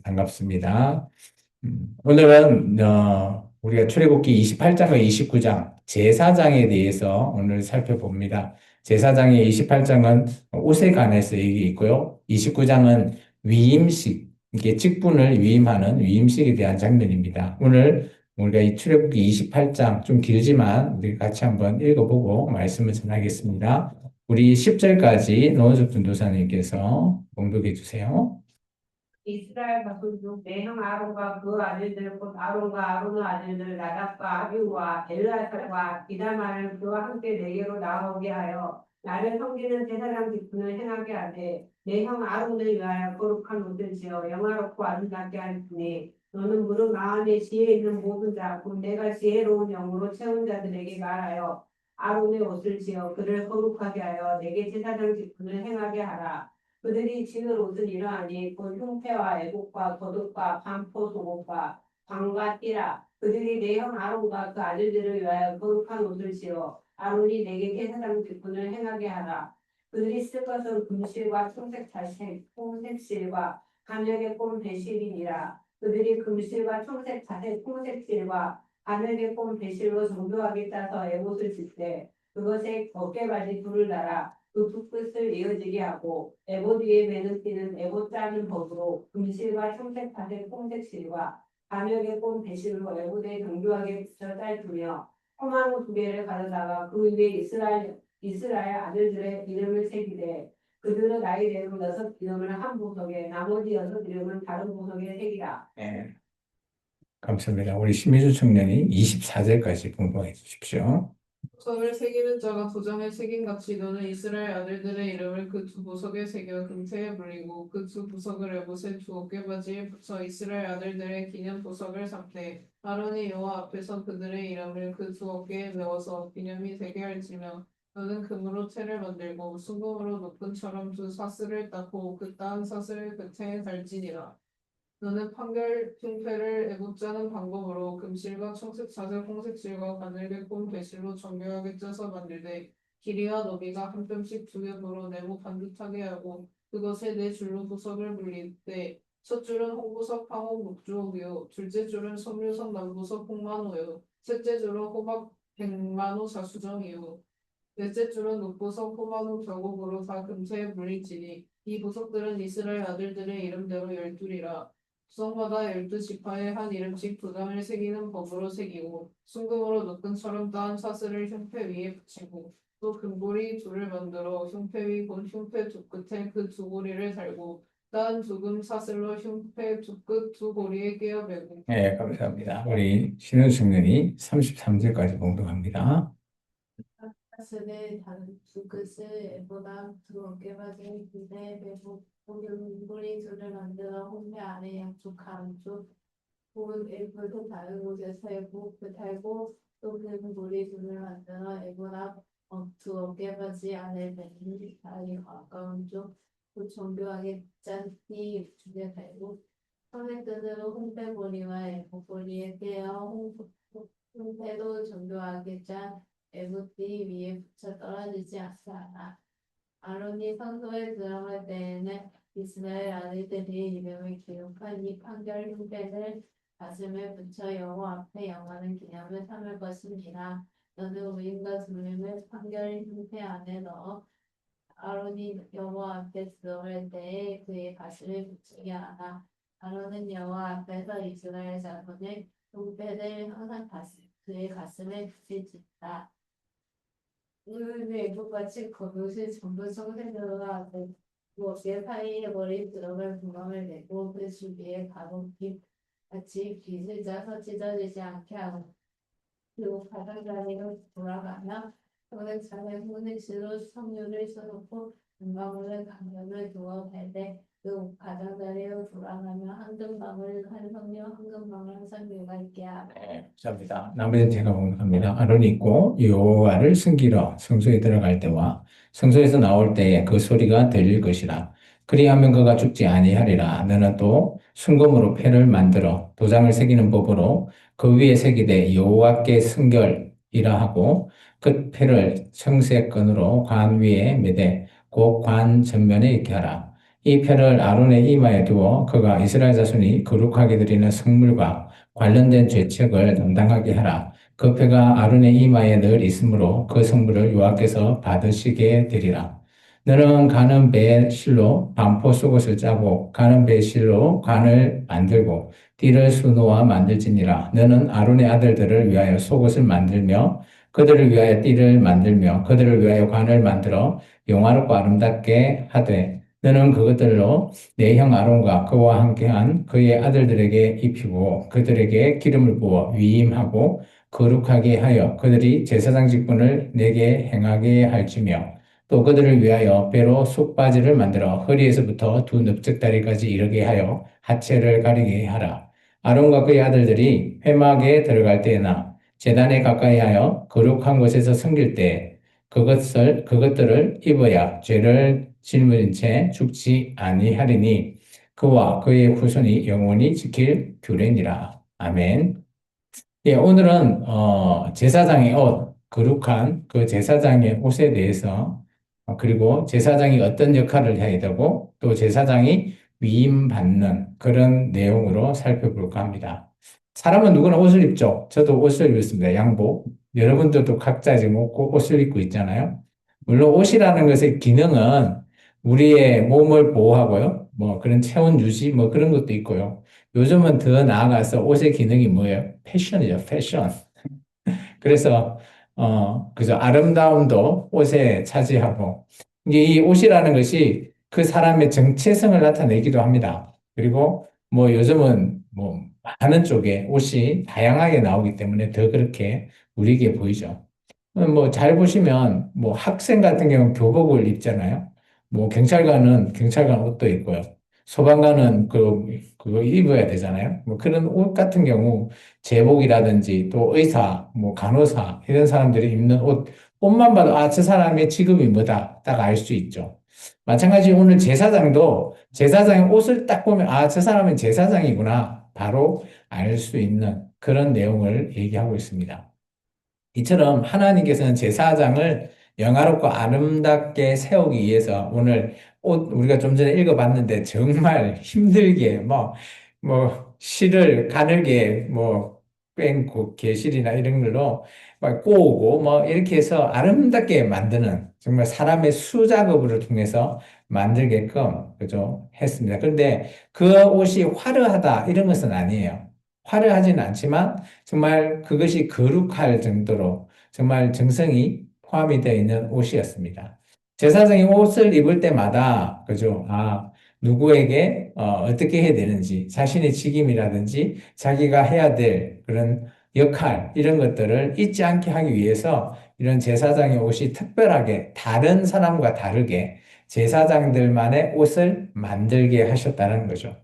반갑습니다. 오늘은 우리가 출애굽기 28장과 29장 제사장에 대해서 오늘 살펴봅니다. 제사장의 28장은 옷에 관해서 얘기 있고요. 29장은 위임식, 이게 직분을 위임하는 위임식에 대한 장면입니다. 오늘 우리가 이 출애굽기 28장 좀 길지만 우리 같이 한번 읽어보고 말씀을 전하겠습니다. 우리 10절까지 노원석 전도사님께서 봉독해 주세요. 이스라엘 자손 중 내 형 아론과 그 아들들 곧 아론과 아론의 아들들 나답과 아비후와 엘르아살과 이다말을 그와 함께 내게로 나오게 하여 나를 섬기는 제사장 직분을 행하게 하되 내 형 아론을 위하여 거룩한 옷을 지어 영화롭고 아름답게 하였으니 너는 무릇 마음에 지혜 있는 모든 자 곧 내가 지혜로운 영으로 채운 자들에게 말하여 아론의 옷을 지어 그를 거룩하게 하여 내게 제사장 직분을 행하게 하라. 그들이 지을 옷은 이러하니 곧 흉패와 애국과 겉옷과 반포 속옷과 광과 띠라. 그들이 내 형 아론과 그 아들들을 위하여 거룩한 옷을 지어 아론이 내게 제사장 직분을 행하게 하라. 그들이 쓸 것은 금실과 청색 자색, 홍색실과 가늘게 꼰 배실이니라. 그들이 금실과 청색 자색, 홍색실과 가늘게 꼰 배실로 정교하게 짜서 에봇을 짓되 그것에 어깨바지 둘을 달아 그 두 끝을 이어지게 하고 에봇 위에 매는 띠는 에봇 짜는 법으로 금실과 청색 자색 홍색실과 가늘게 꼰 배실로 에봇에 정교하게 붙여 짤두며 험한 두 개를 가져다가 그 위에 이스라엘 아들들의 이름을 새기되 그들은 나이대로 6 이름을 한 보석에 나머지 6 이름은 다른 보석에 새기라. 네, 감사합니다. 우리 신미주 청년이 24절까지 봉독해 주십시오. 보석을 새기는 자가 도장에 새긴 같이 너는 이스라엘 아들들의 이름을 그 두 보석에 새겨 금태에 물리고 그 두 보석을 에봇의 두 어깨바지에 붙여 이스라엘 아들들의 기념 보석을 삼되 아론이 여호와 앞에서 그들의 이름을 그 두 어깨에 메워서 기념이 되게 할지며 너는 금으로 태를 만들고 순금으로 높은처럼 두 사슬을 닦고 그 따은 사슬을 그태에 달지니라. 너는 판결 흉패를 애꿎자는 방법으로 금실과 청색 자색 홍색실과 가늘게 꼰 배실로 정교하게 짜서 만들되 길이와 너비가 한 뼘씩 2겹으로 네모 반듯하게 하고 그것에 4줄로 보석을 물리되 첫 줄은 홍보석 황옥 목주옥이요 둘째 줄은 석류석 남보석 홍만호요 셋째 줄은 호박 백만호 자수정이요 넷째 줄은 녹보석 호만호 벽옥으로 다 금태에 물릴지니 이 보석들은 이스라엘 아들들의 이름대로 12이라. 구성마다 12지파에 한 이름씩 도장을 새기는 법으로 새기고 순금으로 노끈처럼 따은 사슬을 흉패 위에 붙이고 또 금고리 둘을 만들어 흉패 위 곧 흉패 두 끝에 그 두 고리를 달고 따은 두금 사슬로 흉패 두 끝 두 고리에 끼어 매고. 네, 감사합니다. 우리 신우 청년이 33절까지 봉독합니다. 사슬의 다른 두 끝을 에보다 두 어깨바지 기대에 매고 고리 둘을 만들어 홍대 아래 양쪽 가운쪽 본 에보드 다른 곳에 세고 그 달고 또 그 고리 둘을 만들어 에보다 두 어깨바지 안에 매는 다리 가까운 쪽곧 정교하게 짠띠 두개 달고 선행끈으로 홍대고리와 에보고리에 꿰어 홍대도 정교하게 짠 에봇띠 위에 붙여 떨어지지 않게 하라. 아론이 성소에 들어갈 때에는 이스라엘 아들들이 이름을 기록한 이 판결 흉배를 가슴에 붙여 여호와 앞에 영원한 기념을 삼을 것이니라. 너는 우림과 두림을 판결 흉배 안에 넣어 아론이 여호와 앞에 들어갈 때에 그의 가슴에 붙이게 하라. 아론은 여호와 앞에서 이스라엘 자손의 흉배를 항상 그의 가슴에 붙일지다. 오늘 애국같이 겉옷이 전부 청색으로 하고 어깨 사이에 머리 들어갈 구멍을 내고 그 주위에 가로빛 같이 빗을 짜서 찢어지지 않게 하고 그리고 가장자리로 돌아가며 손을 차에 손을실로 석류를 써놓고 금방울에 강력을 두어 벨때 그 가장자리로 돌아가며 한 금방울 한 석류 한 금방울 한 석류가 있게 하라. 네, 감사합니다. 나머지는 제가 봉독합니다. 아론이 있고 여호와를 섬기러 성소에 들어갈 때와 성소에서 나올 때에 그 소리가 들릴 것이라. 그리하면 그가 죽지 아니하리라. 너는 또 순금으로 패를 만들어 도장을 새기는 법으로 그 위에 새기되 여호와께 순결이라 하고 그 패를 청색 끈으로 관 위에 매되 곧 관 전면에 있게 하라. 이 표를 아론의 이마에 두어 그가 이스라엘 자손이 거룩하게 드리는 성물과 관련된 죄책을 담당하게 하라. 그 표가 아론의 이마에 늘 있으므로 그 성물을 여호와께서 받으시게 되리라. 너는 가는 배에 실로 반포 속옷을 짜고 가는 배에 실로 관을 만들고 띠를 수놓아 만들지니라. 너는 아론의 아들들을 위하여 속옷을 만들며 그들을 위하여 띠를 만들며 그들을 위하여 관을 만들어 영화롭고 아름답게 하되 너는 그것들로 내 형 아론과 그와 함께한 그의 아들들에게 입히고 그들에게 기름을 부어 위임하고 거룩하게 하여 그들이 제사장 직분을 내게 행하게 할지며 또 그들을 위하여 배로 속바지를 만들어 허리에서부터 두 넓적다리까지 이르게 하여 하체를 가리게 하라. 아론과 그의 아들들이 회막에 들어갈 때나 제단에 가까이 하여 거룩한 곳에서 섬길 때 그것들을 입어야 죄를 짊은 채 죽지 아니하리니 그와 그의 후손이 영원히 지킬 규례니라. 아멘. 예, 오늘은 제사장의 옷, 거룩한 그 제사장의 옷에 대해서 그리고 제사장이 어떤 역할을 해야 되고 또 제사장이 위임받는 그런 내용으로 살펴볼까 합니다. 사람은 누구나 옷을 입죠. 저도 옷을 입습니다. 양복. 여러분들도 각자 지금 옷을 입고 있잖아요. 물론 옷이라는 것의 기능은 우리의 몸을 보호하고요. 뭐 그런 체온 유지 뭐 그런 것도 있고요. 요즘은 더 나아가서 옷의 기능이 뭐예요? 패션이죠, 패션. 그래서, 그죠. 아름다움도 옷에 차지하고, 이게 이 옷이라는 것이 그 사람의 정체성을 나타내기도 합니다. 그리고 뭐 요즘은 뭐 많은 쪽에 옷이 다양하게 나오기 때문에 더 그렇게 우리에게 보이죠. 뭐 잘 보시면 뭐 학생 같은 경우는 교복을 입잖아요. 뭐 경찰관은 경찰관 옷도 입고요. 소방관은 그거 입어야 되잖아요. 뭐 그런 옷 같은 경우 제복이라든지 또 의사, 뭐 간호사 이런 사람들이 입는 옷만 봐도 아, 저 사람의 직업이 뭐다 딱 알 수 있죠. 마찬가지 오늘 제사장도 제사장의 옷을 딱 보면 아, 저 사람은 제사장이구나 바로 알 수 있는 그런 내용을 얘기하고 있습니다. 이처럼 하나님께서는 제사장을 영화롭고 아름답게 세우기 위해서 오늘 우리가 좀 전에 읽어봤는데 정말 힘들게 뭐 실을 가늘게 꽹고 계실이나 이런 걸로 막 꼬우고 뭐 이렇게 해서 아름답게 만드는 정말 사람의 수작업을 통해서 만들게끔 그죠 했습니다. 그런데 그 옷이 화려하다 이런 것은 아니에요. 화려하지는 않지만 정말 그것이 거룩할 정도로 정말 정성이 포함이 되어 있는 옷이었습니다. 제사장이 옷을 입을 때마다, 그죠? 아, 누구에게 떻게 해야 되는지, 자신의 직임이라든지 자기가 해야 될 그런 역할, 이런 것들을 잊지 않게 하기 위해서 이런 제사장의 옷이 특별하게 다른 사람과 다르게 제사장들만의 옷을 만들게 하셨다는 거죠.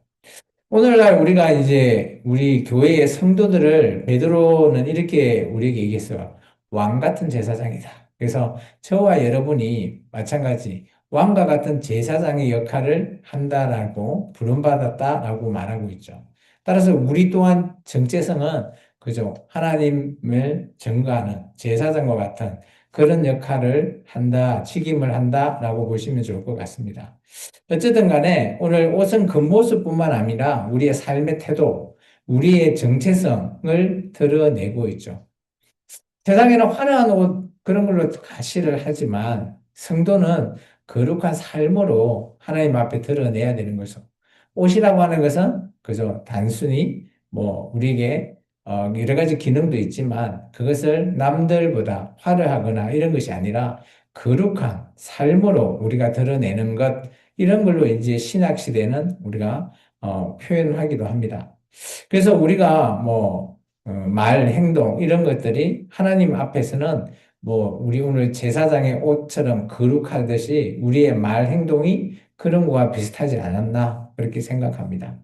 오늘날 우리가 이제 우리 교회의 성도들을 베드로는 이렇게 우리에게 얘기했어요. 왕 같은 제사장이다. 그래서 저와 여러분이 마찬가지 왕과 같은 제사장의 역할을 한다라고 부름받았다라고 말하고 있죠. 따라서 우리 또한 정체성은 그죠? 하나님을 증거하는 제사장과 같은 그런 역할을 한다, 책임을 한다라고 보시면 좋을 것 같습니다. 어쨌든 간에 오늘 옷은 겉모습뿐만 아니라 우리의 삶의 태도, 우리의 정체성을 드러내고 있죠. 세상에는 화려한 옷 그런 걸로 가시를 하지만 성도는 거룩한 삶으로 하나님 앞에 드러내야 되는 거죠. 옷이라고 하는 것은 그저 단순히 뭐 우리에게 여러 가지 기능도 있지만 그것을 남들보다 화려하거나 이런 것이 아니라 거룩한 삶으로 우리가 드러내는 것 이런 걸로 이제 신약 시대는 우리가 표현하기도 합니다. 그래서 우리가 말, 행동 이런 것들이 하나님 앞에서는 뭐 우리 오늘 제사장의 옷처럼 거룩하듯이 우리의 말, 행동이 그런 거와 비슷하지 않았나 그렇게 생각합니다.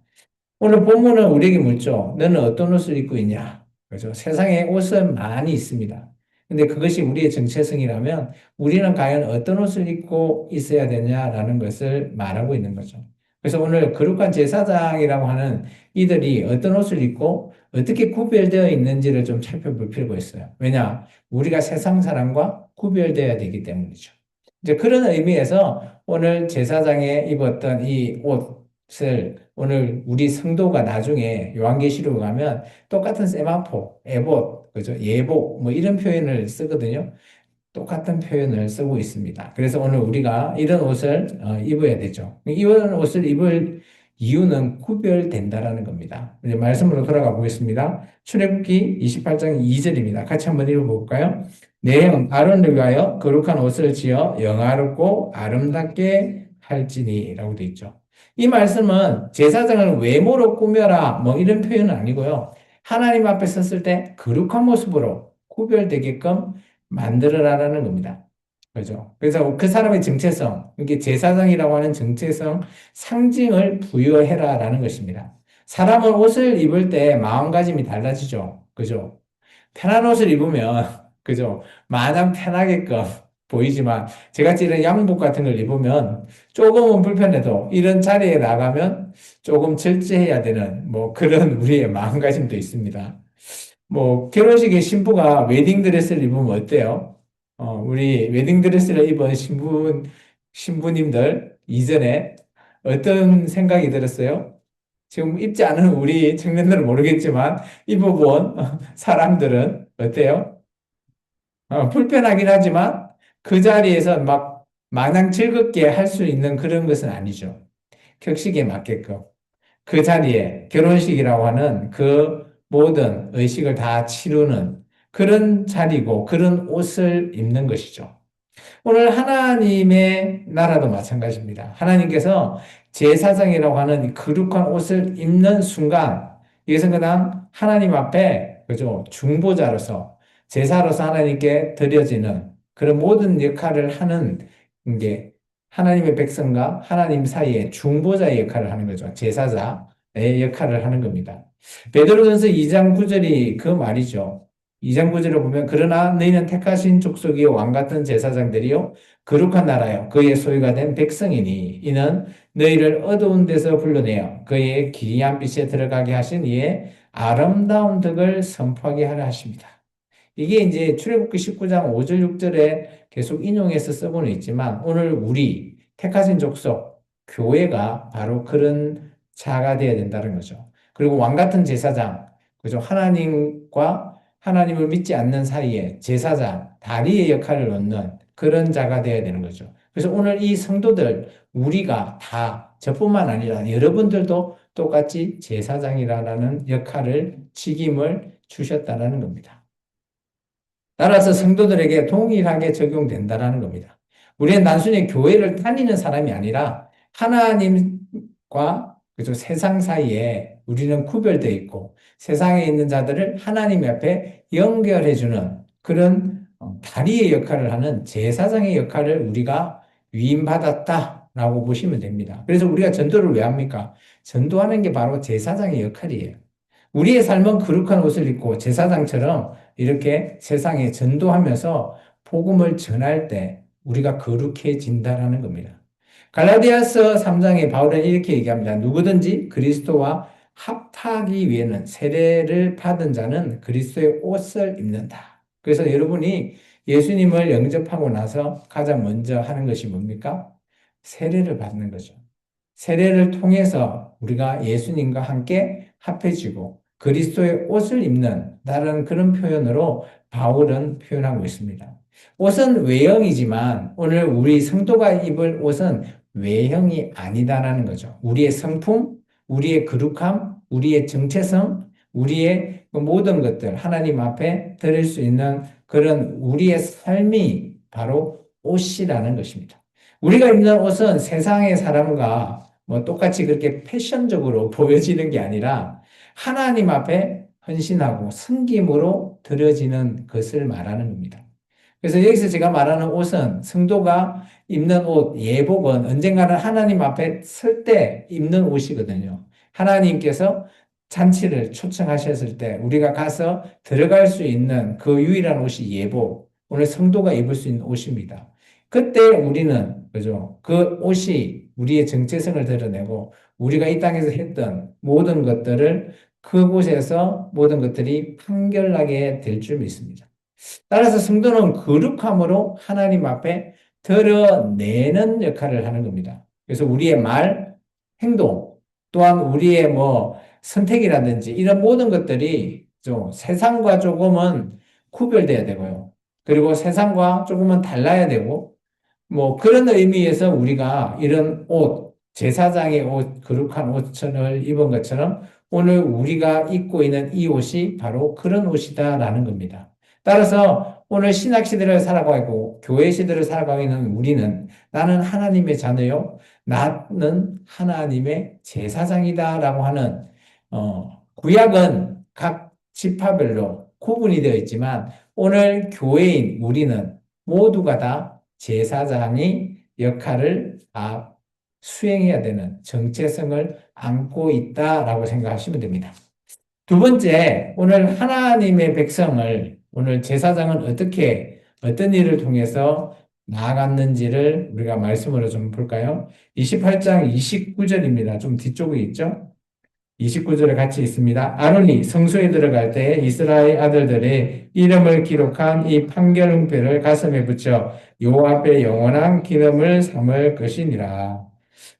오늘 본문은 우리에게 묻죠. 너는 어떤 옷을 입고 있냐? 그죠? 세상에 옷은 많이 있습니다. 근데 그것이 우리의 정체성이라면 우리는 과연 어떤 옷을 입고 있어야 되냐라는 것을 말하고 있는 거죠. 그래서 오늘 거룩한 제사장이라고 하는 이들이 어떤 옷을 입고 어떻게 구별되어 있는지를 좀 살펴볼 필요가 있어요. 왜냐? 우리가 세상 사람과 구별되어야 되기 때문이죠. 이제 그런 의미에서 오늘 제사장에 입었던 이 옷을 오늘 우리 성도가 나중에 요한계시록 가면 똑같은 세마포, 에봇, 그죠? 예복, 뭐 이런 표현을 쓰거든요. 똑같은 표현을 쓰고 있습니다. 그래서 오늘 우리가 이런 옷을 입어야 되죠. 이런 옷을 입을 이유는 구별된다라는 겁니다. 이제 말씀으로 돌아가 보겠습니다. 출애굽기 28장 2절입니다. 같이 한번 읽어볼까요? 내 형 아론을 위하여 거룩한 옷을 지어 영화롭고 아름답게 할지니 라고 되어 있죠. 이 말씀은 제사장을 외모로 꾸며라 뭐 이런 표현은 아니고요. 하나님 앞에 섰을 때 거룩한 모습으로 구별되게끔 만들어라라는 겁니다. 그죠? 그래서 그 사람의 정체성, 이게 제사장이라고 하는 정체성, 상징을 부여해라라는 것입니다. 사람은 옷을 입을 때 마음가짐이 달라지죠. 그죠? 편한 옷을 입으면, 그죠? 마냥 편하게끔 보이지만, 제같이 이런 양복 같은 걸 입으면 조금은 불편해도 이런 자리에 나가면 조금 절제해야 되는 뭐 그런 우리의 마음가짐도 있습니다. 뭐 결혼식에 신부가 웨딩드레스를 입으면 어때요? 우리 웨딩드레스를 입은 신부님들 이전에 어떤 생각이 들었어요? 지금 입지 않은 우리 청년들은 모르겠지만 입어본 사람들은 어때요? 불편하긴 하지만 그 자리에서 막 마냥 즐겁게 할 수 있는 그런 것은 아니죠. 격식에 맞게끔. 그 자리에 결혼식이라고 하는 그 모든 의식을 다 치르는 그런 자리고 그런 옷을 입는 것이죠. 오늘 하나님의 나라도 마찬가지입니다. 하나님께서 제사장이라고 하는 이 거룩한 옷을 입는 순간 이것은 그냥 하나님 앞에 그죠 중보자로서 제사로서 하나님께 드려지는 그런 모든 역할을 하는 게 하나님의 백성과 하나님 사이에 중보자의 역할을 하는 거죠. 제사자의 역할을 하는 겁니다. 베드로전서 2장 9절이 그 말이죠. 2장 9절을 보면 그러나 너희는 택하신 족속이요 왕 같은 제사장들이요 거룩한 나라요 그의 소유가 된 백성이니 이는 너희를 어두운 데서 불러내어 그의 기이한 빛에 들어가게 하신 이의 아름다운 덕을 선포하게 하려 하십니다. 이게 이제 출애굽기 19장 5절 6절에 계속 인용해서 써보는 있지만 오늘 우리 택하신 족속 교회가 바로 그런 자가 되어야 된다는 거죠. 그리고 왕 같은 제사장 그죠? 하나님과 하나님을 믿지 않는 사이에 제사장, 다리의 역할을 놓는 그런 자가 되어야 되는 거죠. 그래서 오늘 이 성도들, 우리가 다, 저뿐만 아니라 여러분들도 똑같이 제사장이라는 역할을, 직임을 주셨다는 겁니다. 따라서 성도들에게 동일하게 적용된다는 겁니다. 우리는 단순히 교회를 다니는 사람이 아니라 하나님과 그죠? 세상 사이에 우리는 구별되어 있고 세상에 있는 자들을 하나님 앞에 연결해주는 그런 다리의 역할을 하는 제사장의 역할을 우리가 위임받았다라고 보시면 됩니다. 그래서 우리가 전도를 왜 합니까? 전도하는 게 바로 제사장의 역할이에요. 우리의 삶은 거룩한 옷을 입고 제사장처럼 이렇게 세상에 전도하면서 복음을 전할 때 우리가 거룩해진다라는 겁니다. 갈라디아서 3장에 바울은 이렇게 얘기합니다. 누구든지 그리스도와 합하기 위해는 세례를 받은 자는 그리스도의 옷을 입는다. 그래서 여러분이 예수님을 영접하고 나서 가장 먼저 하는 것이 뭡니까? 세례를 받는 거죠. 세례를 통해서 우리가 예수님과 함께 합해지고 그리스도의 옷을 입는 다른 그런 표현으로 바울은 표현하고 있습니다. 옷은 외형이지만 오늘 우리 성도가 입을 옷은 외형이 아니다라는 거죠. 우리의 성품, 우리의 거룩함, 우리의 정체성, 우리의 모든 것들 하나님 앞에 드릴 수 있는 그런 우리의 삶이 바로 옷이라는 것입니다. 우리가 입는 옷은 세상의 사람과 뭐 똑같이 그렇게 패션적으로 보여지는 게 아니라 하나님 앞에 헌신하고 섬김으로 드려지는 것을 말하는 겁니다. 그래서 여기서 제가 말하는 옷은 성도가 입는 옷, 예복은 언젠가는 하나님 앞에 설 때 입는 옷이거든요. 하나님께서 잔치를 초청하셨을 때 우리가 가서 들어갈 수 있는 그 유일한 옷이 예복, 오늘 성도가 입을 수 있는 옷입니다. 그때 우리는, 그죠? 그 옷이 우리의 정체성을 드러내고 우리가 이 땅에서 했던 모든 것들을 그곳에서 모든 것들이 판결나게 될 줄 믿습니다. 따라서 성도는 거룩함으로 하나님 앞에 드러내는 역할을 하는 겁니다. 그래서 우리의 말, 행동, 또한 우리의 뭐 선택이라든지 이런 모든 것들이 좀 세상과 조금은 구별돼야 되고요. 그리고 세상과 조금은 달라야 되고, 뭐 그런 의미에서 우리가 이런 옷, 제사장의 옷, 거룩한 옷을 입은 것처럼 오늘 우리가 입고 있는 이 옷이 바로 그런 옷이다라는 겁니다. 따라서 오늘 신학 시대를 살아가고 교회 시대를 살아가고 있는 우리는 나는 하나님의 자녀요, 나는 하나님의 제사장이다라고 하는 구약은 각 지파별로 구분이 되어 있지만 오늘 교회인 우리는 모두가 다 제사장이 역할을 다 수행해야 되는 정체성을 안고 있다라고 생각하시면 됩니다. 두 번째, 오늘 하나님의 백성을 오늘 제사장은 어떤 일을 통해서 나아갔는지를 우리가 말씀으로 좀 볼까요? 28장 29절입니다. 좀 뒤쪽에 있죠? 29절에 같이 있습니다. 아론이 성소에 들어갈 때 이스라엘 아들들의 이름을 기록한 이 판결문표를 가슴에 붙여 여호와 앞에 영원한 기념을 삼을 것이니라.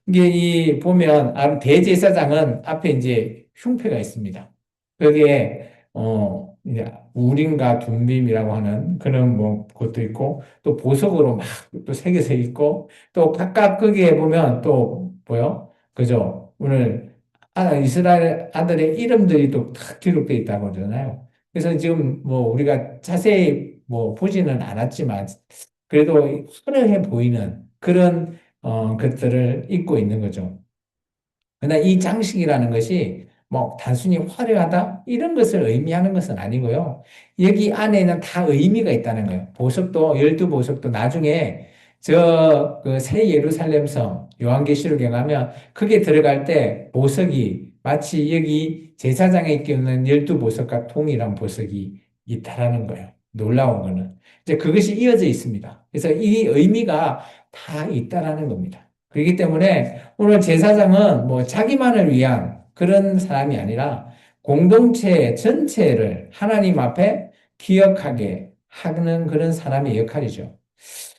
이게 이 보면 대제사장은 앞에 이제 흉패가 있습니다. 거기에 이제 우림과 둠빔이라고 하는 그런 뭐 것도 있고 또 보석으로 막 또 새겨져 있고 또 각각 거기에 보면 또 뭐요? 그죠? 오늘 이스라엘 아들의 이름들이 또 탁 기록되어 있다고 그러잖아요. 그래서 지금 뭐 우리가 자세히 뭐 보지는 않았지만 그래도 화려해 보이는 그런 것들을 입고 있는 거죠. 그러나 이 장식이라는 것이 뭐 단순히 화려하다 이런 것을 의미하는 것은 아니고요. 여기 안에는 다 의미가 있다는 거예요. 보석도 12보석도 나중에 저 그 새 예루살렘 성 요한계시록에 가면 그게 들어갈 때 보석이 마치 여기 제사장에 있는 12보석과 동일한 보석이 있다라는 거예요. 놀라운 거는. 이제 그것이 이어져 있습니다. 그래서 이 의미가 다 있다라는 겁니다. 그렇기 때문에 오늘 제사장은 뭐 자기만을 위한 그런 사람이 아니라 공동체 전체를 하나님 앞에 기억하게 하는 그런 사람의 역할이죠.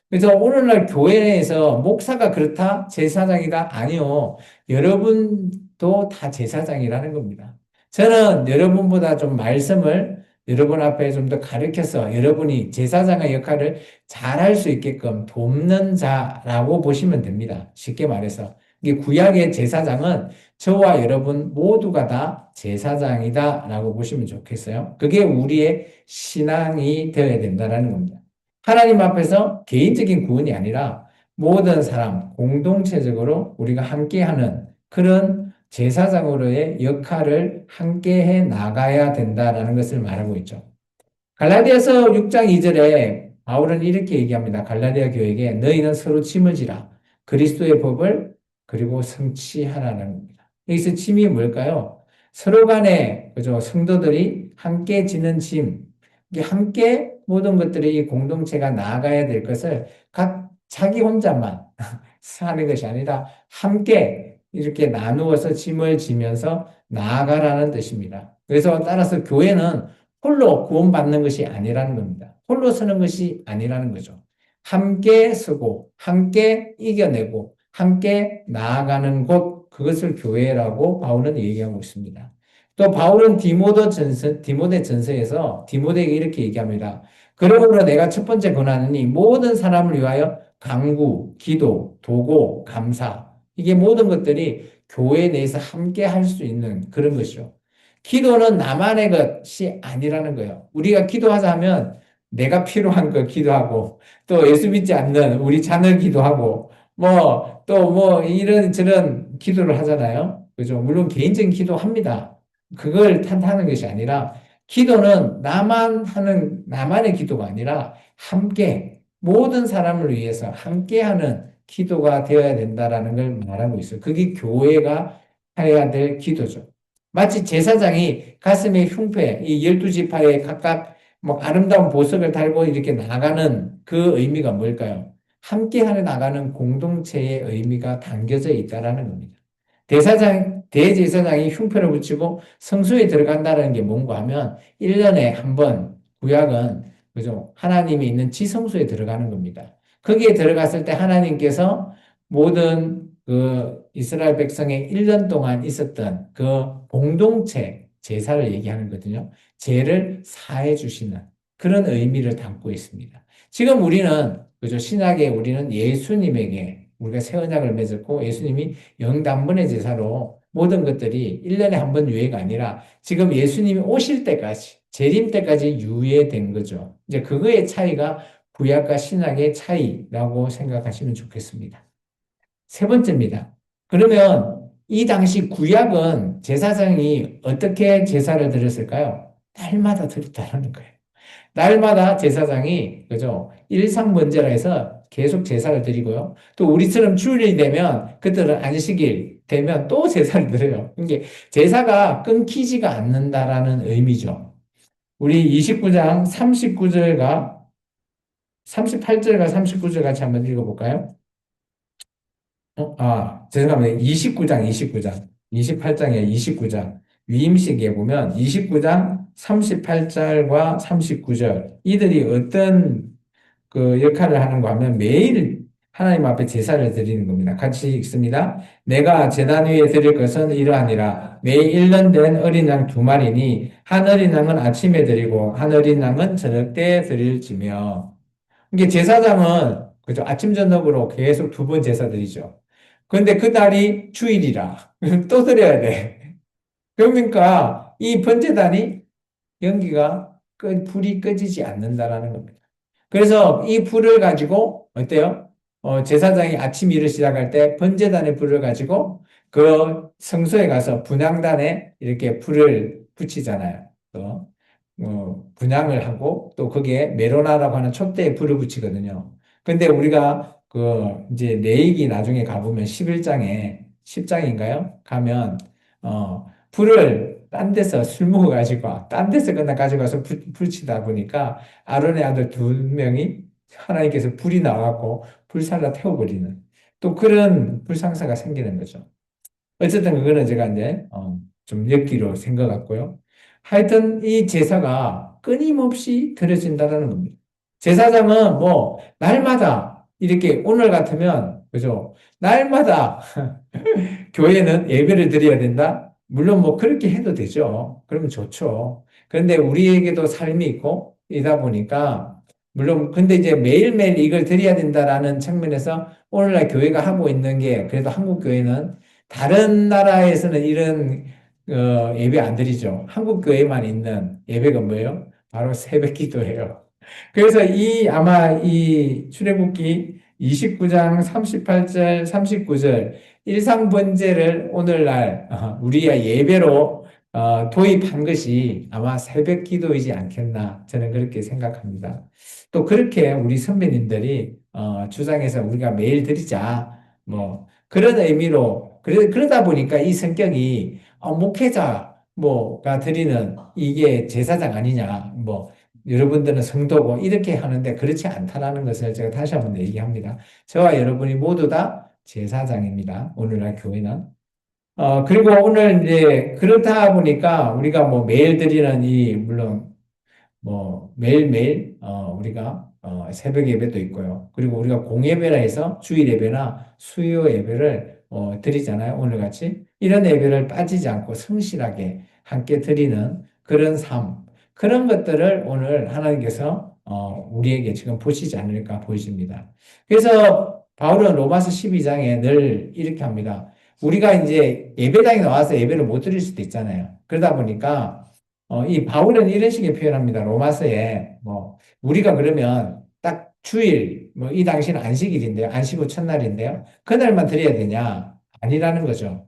그래서 오늘날 교회에서 목사가 그렇다? 제사장이다? 아니요. 여러분도 다 제사장이라는 겁니다. 저는 여러분보다 좀 말씀을 여러분 앞에 좀 더 가르쳐서 여러분이 제사장의 역할을 잘 할 수 있게끔 돕는 자라고 보시면 됩니다. 쉽게 말해서. 이게 구약의 제사장은 저와 여러분 모두가 다 제사장이다라고 보시면 좋겠어요. 그게 우리의 신앙이 되어야 된다는 겁니다. 하나님 앞에서 개인적인 구원이 아니라 모든 사람 공동체적으로 우리가 함께하는 그런 제사장으로의 역할을 함께해 나가야 된다라는 것을 말하고 있죠. 갈라디아서 6장 2절에 바울은 이렇게 얘기합니다. 갈라디아 교회에게 너희는 서로 짐을 지라 그리스도의 법을 그리고 성취하라는 겁니다. 여기서 짐이 뭘까요? 서로 간에 그죠? 성도들이 함께 지는 짐, 이게 함께 모든 것들이 이 공동체가 나아가야 될 것을 각 자기 혼자만 하는 것이 아니라 함께 이렇게 나누어서 짐을 지면서 나아가라는 뜻입니다. 그래서 따라서 교회는 홀로 구원받는 것이 아니라는 겁니다. 홀로 서는 것이 아니라는 거죠. 함께 서고, 함께 이겨내고, 함께 나아가는 곳, 그것을 교회라고 바울은 얘기하고 있습니다. 또 바울은 디모데 전서에서 디모데에게 이렇게 얘기합니다. 그러므로 내가 첫 번째 권하노니 모든 사람을 위하여 강구, 기도, 도고, 감사, 이게 모든 것들이 교회 내에서 함께 할 수 있는 그런 것이죠. 기도는 나만의 것이 아니라는 거예요. 우리가 기도하자 하면 내가 필요한 거 기도하고 또 예수 믿지 않는 우리 자녀 기도하고 뭐 또 뭐 이런 저런 기도를 하잖아요. 그죠? 물론 개인적인 기도합니다. 그걸 탓하는 것이 아니라 기도는 나만의 기도가 아니라 함께 모든 사람을 위해서 함께하는 기도가 되어야 된다라는 걸 말하고 있어요. 그게 교회가 해야 될 기도죠. 마치 제사장이 가슴에 흉패, 이 12지파에 각각 뭐 아름다운 보석을 달고 이렇게 나가는 그 의미가 뭘까요? 함께하여 나가는 공동체의 의미가 담겨져 있다라는 겁니다. 대제사장이 흉패를 붙이고 성소에 들어간다는 게 뭔가 하면 1년에 한 번 구약은 그죠? 하나님이 있는 지성소에 들어가는 겁니다. 거기에 들어갔을 때 하나님께서 모든 그 이스라엘 백성의 1년 동안 있었던 그 공동체 제사를 얘기하는 거거든요. 죄를 사해 주시는 그런 의미를 담고 있습니다. 지금 우리는 그죠? 신약에 우리는 예수님에게 우리가 새 언약을 맺었고 예수님이 영단번의 제사로 모든 것들이 1년에 한 번 유예가 아니라 지금 예수님이 오실 때까지 재림 때까지 유예된 거죠. 이제 그거의 차이가 구약과 신약의 차이라고 생각하시면 좋겠습니다. 세 번째입니다. 그러면 이 당시 구약은 제사장이 어떻게 제사를 드렸을까요? 날마다 드렸다는 거예요. 날마다 제사장이 그죠? 일상번제라 해서 계속 제사를 드리고요. 또 우리처럼 주일이 되면 그때는 안식일 되면 또 제사를 드려요. 이게 제사가 끊기지가 않는다라는 의미죠. 우리 29장 39절과 38절과 39절 같이 한번 읽어볼까요? 죄송합니다. 29장. 28장에 29장. 위임식에 보면 29장 38절과 39절. 이들이 어떤 그 역할을 하는가 하면 매일 하나님 앞에 제사를 드리는 겁니다. 같이 읽습니다. 내가 제단 위에 드릴 것은 이러하니라. 매일 1년 된 어린 양 2마리니 한 어린 양은 아침에 드리고 한 어린 양은 저녁 때 드릴지며. 이게 제사장은 그죠? 아침 저녁으로 계속 2번 제사 드리죠. 그런데 그날이 주일이라 또 드려야 돼. 그러니까 이 번제단이 연기가 불이 꺼지지 않는다라는 겁니다. 그래서 이 불을 가지고 어때요? 제사장이 아침 일을 시작할 때 번제단의 불을 가지고 그 성소에 가서 분향단에 이렇게 불을 붙이잖아요. 또 분향을 하고 또 거기에 메로나라고 하는 촛대에 불을 붙이거든요. 근데 우리가 그 이제 레위기 나중에 가보면 11장에 10장인가요? 가면 불을 딴 데서 술 먹어가지고 딴 데서 그냥 가져가서 붙이다 보니까 아론의 아들 2명이 하나님께서 불이 나와갖고 불살라 태워버리는 또 그런 불상사가 생기는 거죠. 어쨌든 그거는 제가 이제 좀 엮기로 생각 같고요. 하여튼 이 제사가 끊임없이 드려진다는 겁니다. 제사장은 뭐 날마다 이렇게 오늘 같으면 그죠? 날마다 교회는 예배를 드려야 된다? 물론 뭐 그렇게 해도 되죠. 그러면 좋죠. 그런데 우리에게도 삶이 있고 이다 보니까 물론 근데 이제 매일매일 이걸 드려야 된다라는 측면에서 오늘날 교회가 하고 있는 게 그래도 한국 교회는 다른 나라에서는 이런 예배 안 드리죠. 한국 교회만 있는 예배가 뭐예요? 바로 새벽 기도예요. 그래서 아마 이 출애굽기 29장 38절, 39절 일상번제를 오늘날 우리의 예배로 도입한 것이 아마 새벽 기도이지 않겠나 저는 그렇게 생각합니다. 또 그렇게 우리 선배님들이 주장해서 우리가 매일 드리자 뭐 그런 의미로 그러다 보니까 이 성격이 목회자 뭐가 드리는 이게 제사장 아니냐 뭐 여러분들은 성도고 이렇게 하는데 그렇지 않다라는 것을 제가 다시 한번 얘기합니다. 저와 여러분이 모두 다 제사장입니다. 오늘날 교회는. 그리고 오늘 이제 그렇다 보니까 우리가 뭐 매일 드리는 물론 뭐 매일매일 우리가 새벽 예배도 있고요. 그리고 우리가 공예배라 해서 주일 예배나 수요 예배를 드리잖아요. 오늘같이. 이런 예배를 빠지지 않고 성실하게 함께 드리는 그런 삶. 그런 것들을 오늘 하나님께서 우리에게 지금 보시지 않을까 보여집니다. 그래서 바울은 로마서 12장에 늘 이렇게 합니다. 우리가 이제 예배당에 나와서 예배를 못 드릴 수도 있잖아요. 그러다 보니까 이 바울은 이런 식의 표현합니다. 로마서에 우리가 그러면 딱 주일 이 당시는 안식일인데요. 안식 후 첫날인데요. 그날만 드려야 되냐? 아니라는 거죠.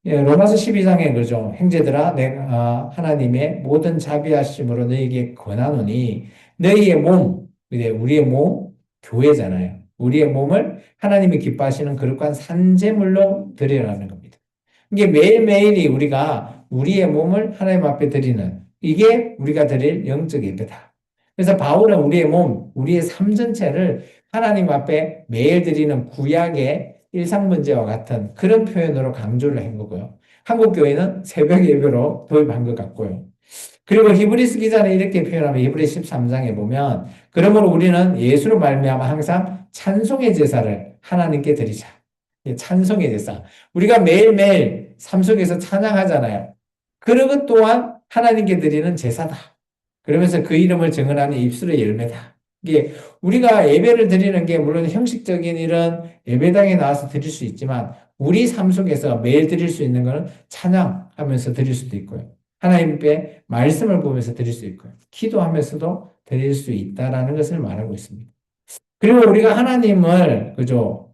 예, 로마서 12장에 그러죠. 형제들아 내가 하나님의 모든 자비하심으로 너희에게 권하노니 너희의 몸, 우리의 몸 교회잖아요. 우리의 몸을 하나님이 기뻐하시는 거룩한 산제물로 드리라는 겁니다. 이게 매일매일이 우리가 우리의 몸을 하나님 앞에 드리는 이게 우리가 드릴 영적 예배다. 그래서 바울은 우리의 몸, 우리의 삶 전체를 하나님 앞에 매일 드리는 구약의 일상문제와 같은 그런 표현으로 강조를 한 거고요. 한국 교회는 새벽 예배로 도입한 것 같고요. 그리고 히브리스 기자는 이렇게 표현하면 히브리 13장에 보면 그러므로 우리는 예수로 말미암아 항상 찬송의 제사를 하나님께 드리자. 예, 찬송의 제사. 우리가 매일매일 삶 속에서 찬양하잖아요. 그런 것 또한 하나님께 드리는 제사다. 그러면서 그 이름을 증언하는 입술의 열매다. 이게 우리가 예배를 드리는 게 물론 형식적인 이런 예배당에 나와서 드릴 수 있지만 우리 삶 속에서 매일 드릴 수 있는 것은 찬양하면서 드릴 수도 있고요. 하나님께 말씀을 보면서 드릴 수 있고요. 기도하면서도 드릴 수 있다라는 것을 말하고 있습니다. 그리고 우리가 하나님을, 그죠,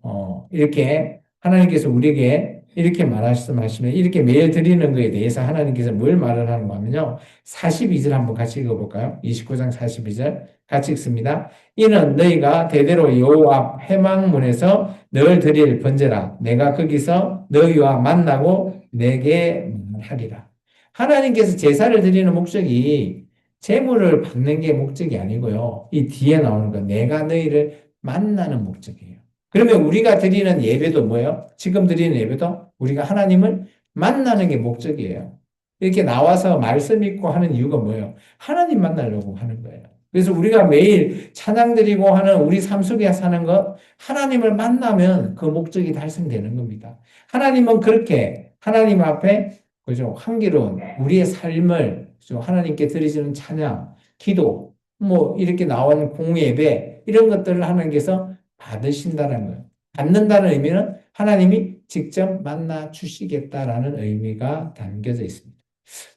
이렇게 하나님께서 우리에게 이렇게 말씀하시면 이렇게 매일 드리는 것에 대해서 하나님께서 뭘 말을 하는가 하면요. 42절 한번 같이 읽어볼까요? 29장 42절 같이 읽습니다. 이는 너희가 대대로 여호와 앞 회막문에서 늘 드릴 번제라. 내가 거기서 너희와 만나고 내게 말하리라. 하나님께서 제사를 드리는 목적이 재물을 받는 게 목적이 아니고요. 이 뒤에 나오는 건 내가 너희를 만나는 목적이에요. 그러면 우리가 드리는 예배도 뭐예요? 지금 드리는 예배도 우리가 하나님을 만나는 게 목적이에요. 이렇게 나와서 말씀 읽고 하는 이유가 뭐예요? 하나님 만나려고 하는 거예요. 그래서 우리가 매일 찬양 드리고 하는 우리 삶 속에 사는 것, 하나님을 만나면 그 목적이 달성되는 겁니다. 하나님은 그렇게 하나님 앞에 그죠? 향기로운 우리의 삶을 그죠? 하나님께 드리시는 찬양, 기도, 뭐 이렇게 나온 공예배 이런 것들을 하나님께서 받으신다는 거예요. 받는다는 의미는 하나님이 직접 만나 주시겠다라는 의미가 담겨져 있습니다.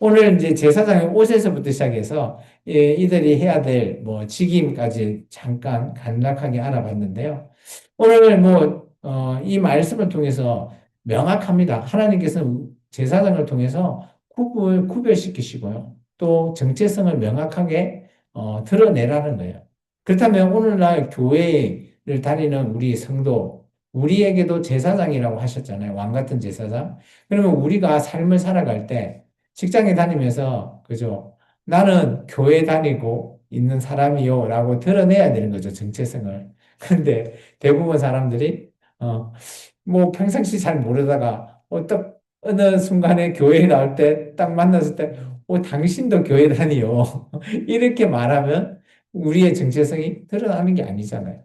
오늘 이제 제사장의 옷에서부터 시작해서 이들이 해야 될 뭐 직임까지 잠깐 간략하게 알아봤는데요. 오늘 이 말씀을 통해서 명확합니다. 하나님께서는 제사장을 통해서 구별시키시고요. 또 정체성을 명확하게 드러내라는 거예요. 그렇다면 오늘날 교회를 다니는 우리 성도, 우리에게도 제사장이라고 하셨잖아요. 왕 같은 제사장. 그러면 우리가 삶을 살아갈 때 직장에 다니면서 그죠? 나는 교회 다니고 있는 사람이요 라고 드러내야 되는 거죠. 정체성을. 그런데 대부분 사람들이 평상시 잘 모르다가 어느 순간에 교회에 나올 때 딱 만났을 때 당신도 교회 다니요. 이렇게 말하면 우리의 정체성이 드러나는 게 아니잖아요.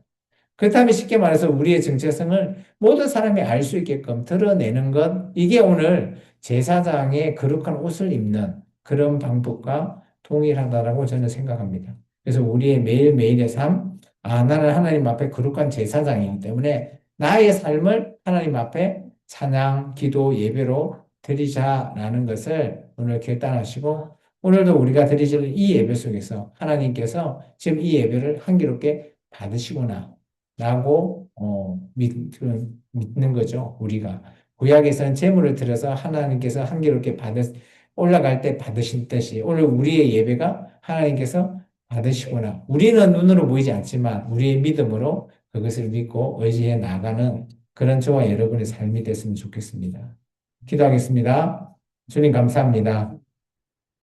그렇다면 쉽게 말해서 우리의 정체성을 모든 사람이 알 수 있게끔 드러내는 것, 이게 오늘 제사장의 거룩한 옷을 입는 그런 방법과 동일하다라고 저는 생각합니다. 그래서 우리의 매일매일의 삶, 나는 하나님 앞에 거룩한 제사장이기 때문에 나의 삶을 하나님 앞에 찬양, 기도, 예배로 드리자라는 것을 오늘 결단하시고 오늘도 우리가 드리는 이 예배 속에서 하나님께서 지금 이 예배를 향기롭게 받으시구나 라고 믿는 거죠. 우리가 구약에서는 제물을 드려서 하나님께서 향기롭게 올라갈 때 받으신 뜻이 오늘 우리의 예배가 하나님께서 받으시구나. 우리는 눈으로 보이지 않지만 우리의 믿음으로 그것을 믿고 의지해 나가는 그런 저와 여러분의 삶이 됐으면 좋겠습니다. 기도하겠습니다. 주님 감사합니다.